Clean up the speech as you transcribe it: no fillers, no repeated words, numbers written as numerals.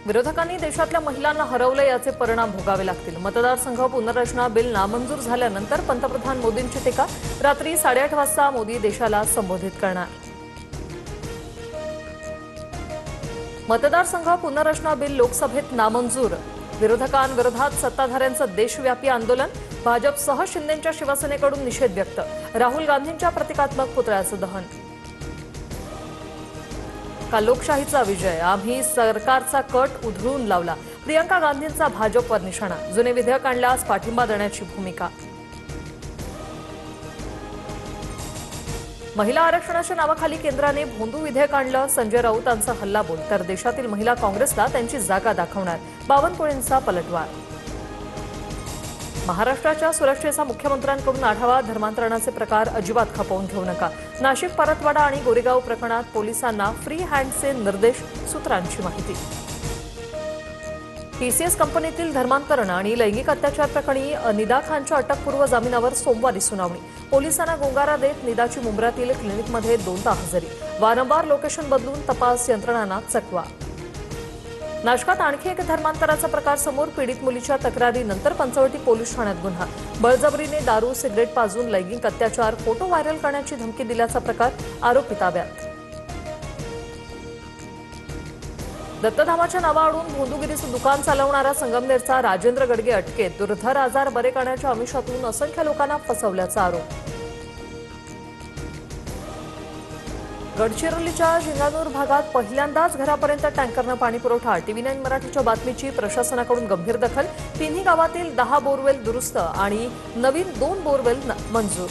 विरोधकांनी देशातल्या महिलांना हरवलं याचे परिणाम भोगावे लागतील. मतदारसंघ पुनर्रचना बिल नामंजूर झाल्यानंतर पंतप्रधान मोदींची टीका. रात्री 8:30 वाजता मोदी देशाला संबोधित करणार. मतदारसंघ पुनर्रचना बिल लोकसभेत नामंजूर. विरोधकांविरोधात सत्ताधाऱ्यांचं देशव्यापी आंदोलन. भाजपसह शिंदेंच्या शिवसेनेकडून निषेध व्यक्त. राहुल गांधींच्या प्रतिकात्मक पुतळ्याचं दहन. काल लोकशाहीचा विजय. आम्ही सरकारचा कट उधळून लावला. प्रियंका गांधींचा भाजपवर निशाणा. जुने विधेयक आणल्यास पाठिंबा देण्याची भूमिका. महिला आरक्षणाच्या नावाखाली केंद्राने भोंदू विधेयक आणलं. संजय राऊतांचा हल्लाबोल. तर देशातील महिला काँग्रेसला त्यांची जागा दाखवणार. बावनकुळेंचा पलटवार. महाराष्ट्राच्या सुरक्षेचा मुख्यमंत्र्यांकडून आढावा. धर्मांतरणाचे प्रकार अजिबात खपवून घेऊ नका. नाशिक, परतवाडा आणि गोरेगाव प्रकरणात पोलिसांना फ्री हँडचे निर्देश. सूत्रांची माहिती. टीसीएस कंपनीतील धर्मांतरण आणि लैंगिक अत्याचार प्रकरणी निदा खानच्या अटकपूर्व जामिनावर सोमवारी सुनावणी. पोलिसांना गोंगारा देत निदाची मुंब्र्यातील क्लिनिकमध्ये 2दा हजेरी. वारंवार लोकेशन बदलून तपास यंत्रणांना चकवा. नाशकात आणखी एक धर्मांतराचा प्रकार समोर. पीडित मुलीच्या तक्रारीनंतर पंचवटी पोलीस ठाण्यात गुन्हा. बळजबरीने दारू सिगरेट पाजून लैंगिक अत्याचार, फोटो व्हायरल करण्याची धमकी दिल्याचा प्रकार. आरोपी ताब्यात. दत्तधामाच्या नावाआडून भोंदूगिरीचं दुकान चालवणारा संगमनेरचा राजेंद्र गडगे अटकेत. दुर्धर आजार बरे करण्याच्या आमिषातून असंख्य लोकांना फसवल्याचा आरोप. गडचिरोलीच्या झिंगानूर भागात पहिल्यांदाच घरापर्यंत टँकरनं पाणी पुरवठा. TV9 मराठीच्या बातमीची प्रशासनाकडून गंभीर दखल. 3ही गावातील 10 बोरवेल दुरुस्त आणि नवीन 2 बोरवेल मंजूर.